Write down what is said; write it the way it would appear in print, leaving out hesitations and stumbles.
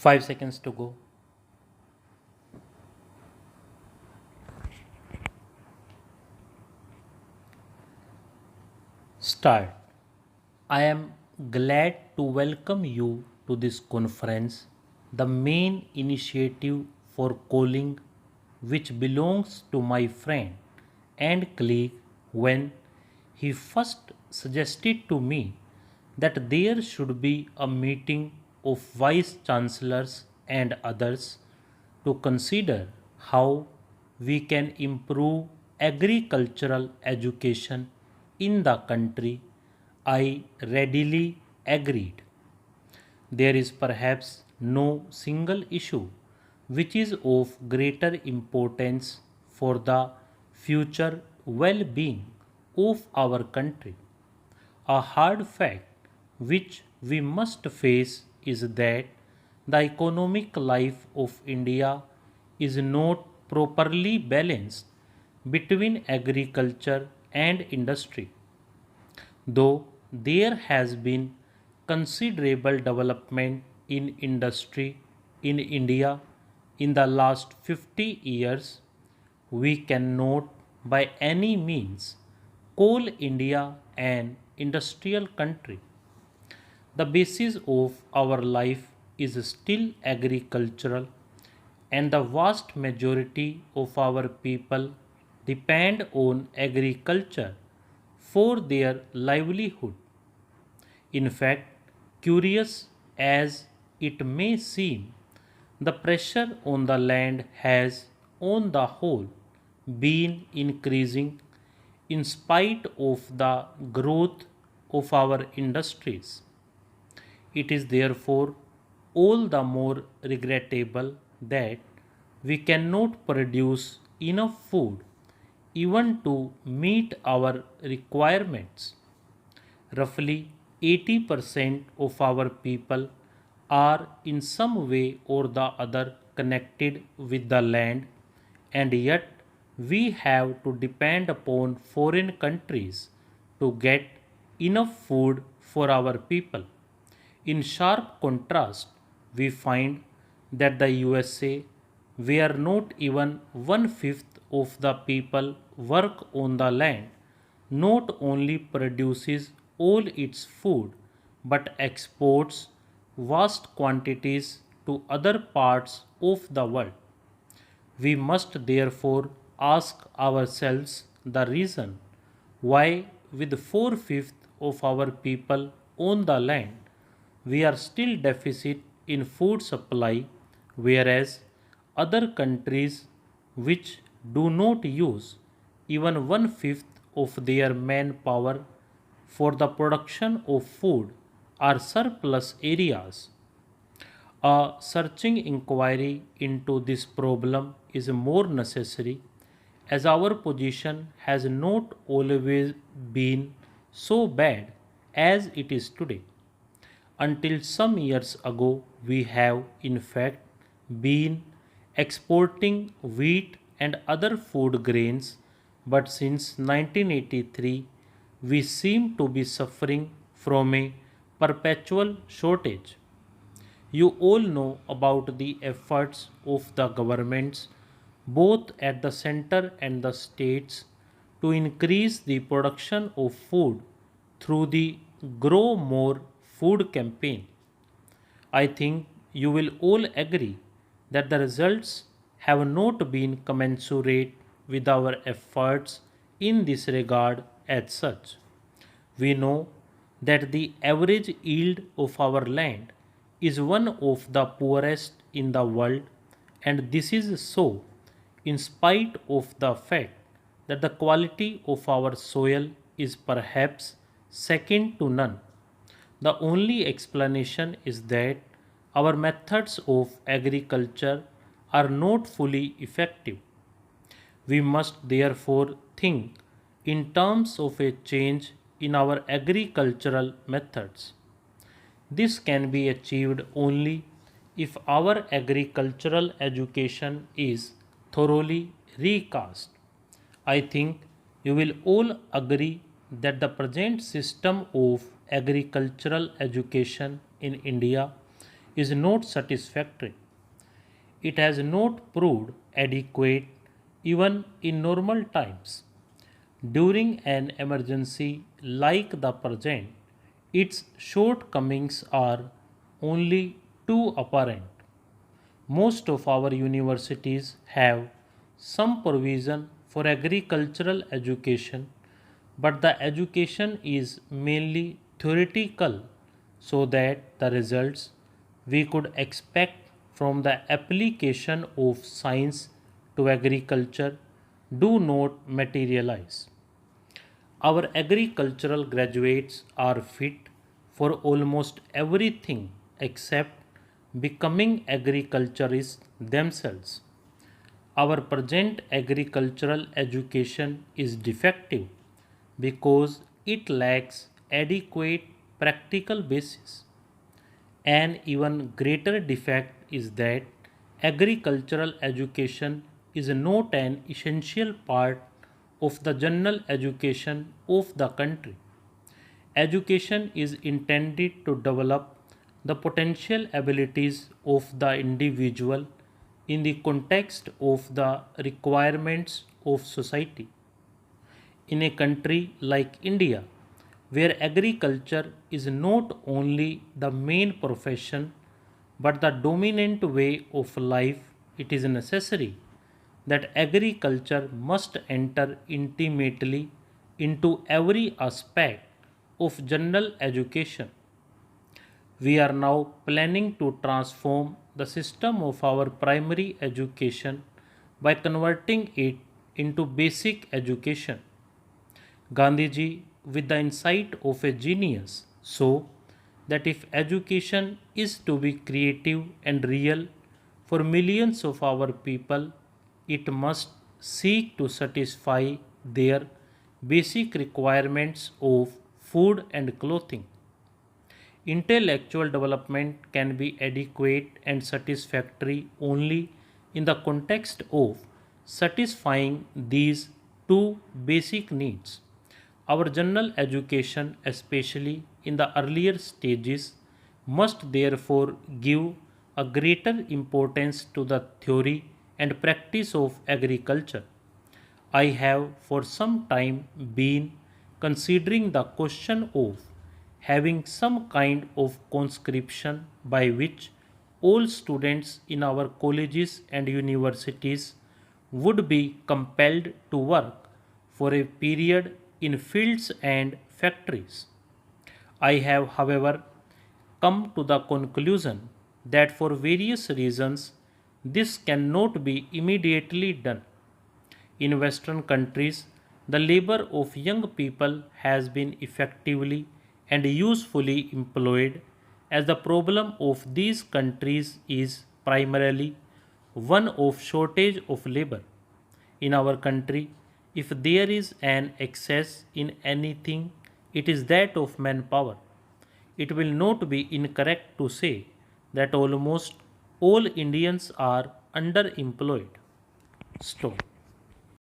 5 seconds to go. Start. I am glad to welcome you to this conference, the main initiative for calling, which belongs to my friend and colleague when he first suggested to me that there should be a meeting of vice chancellors and others to consider how we can improve agricultural education in the country. I readily agreed. There is perhaps no single issue which is of greater importance for the future well being of our country. A hard fact which we must face is that the economic life of India is not properly balanced between agriculture and industry. Though there has been considerable development in industry in India in the last 50 years, we cannot by any means call India an industrial country. The basis of our life is still agricultural, and the vast majority of our people depend on agriculture for their livelihood. In fact, curious as it may seem, the pressure on the land has, on the whole, been increasing in spite of the growth of our industries. It is therefore all the more regrettable that we cannot produce enough food even to meet our requirements. Roughly 80% of our people are in some way or the other connected with the land, and yet we have to depend upon foreign countries to get enough food for our people. In sharp contrast, we find that the USA, where not even one fifth of the people work on the land, not only produces all its food but exports vast quantities to other parts of the world. We must therefore ask ourselves the reason why, with four-fifths of our people on the land, we are still deficit in food supply, whereas other countries which do not use even one-fifth of their manpower for the production of food are surplus areas. A searching inquiry into this problem is more necessary as our position has not always been so bad as it is today. Until some years ago, we have in fact been exporting wheat and other food grains, but since 1983, we seem to be suffering from a perpetual shortage. You all know about the efforts of the governments, both at the center and the states, to increase the production of food through the Grow More Food campaign. I think you will all agree that the results have not been commensurate with our efforts in this regard as such. We know that the average yield of our land is one of the poorest in the world, and this is so in spite of the fact that the quality of our soil is perhaps second to none. The only explanation is that our methods of agriculture are not fully effective. We must therefore think in terms of a change in our agricultural methods. This can be achieved only if our agricultural education is thoroughly recast. I think you will all agree that the present system of agricultural education in India is not satisfactory. It has not proved adequate even in normal times. During an emergency like the present, its shortcomings are only too apparent. Most of our universities have some provision for agricultural education, but the education is mainly theoretical, so that the results we could expect from the application of science to agriculture do not materialize. Our agricultural graduates are fit for almost everything except becoming agriculturists themselves. Our present agricultural education is defective because it lacks adequate practical basis. An even greater defect is that agricultural education is not an essential part of the general education of the country. Education is intended to develop the potential abilities of the individual in the context of the requirements of society. In a country like India, where agriculture is not only the main profession but the dominant way of life, it is necessary that agriculture must enter intimately into every aspect of general education. We are now planning to transform the system of our primary education by converting it into basic education. Gandhiji, with the insight of a genius, saw that if education is to be creative and real for millions of our people, it must seek to satisfy their basic requirements of food and clothing. Intellectual development can be adequate and satisfactory only in the context of satisfying these two basic needs. Our general education, especially in the earlier stages, must therefore give a greater importance to the theory and practice of agriculture. I have for some time been considering the question of having some kind of conscription by which all students in our colleges and universities would be compelled to work for a period in fields and factories. I have, however, come to the conclusion that for various reasons this cannot be immediately done. In Western countries, the labor of young people has been effectively and usefully employed, as the problem of these countries is primarily one of shortage of labor. In our country, if there is an excess in anything, it is that of manpower. It will not be incorrect to say that almost all Indians are underemployed. Stop.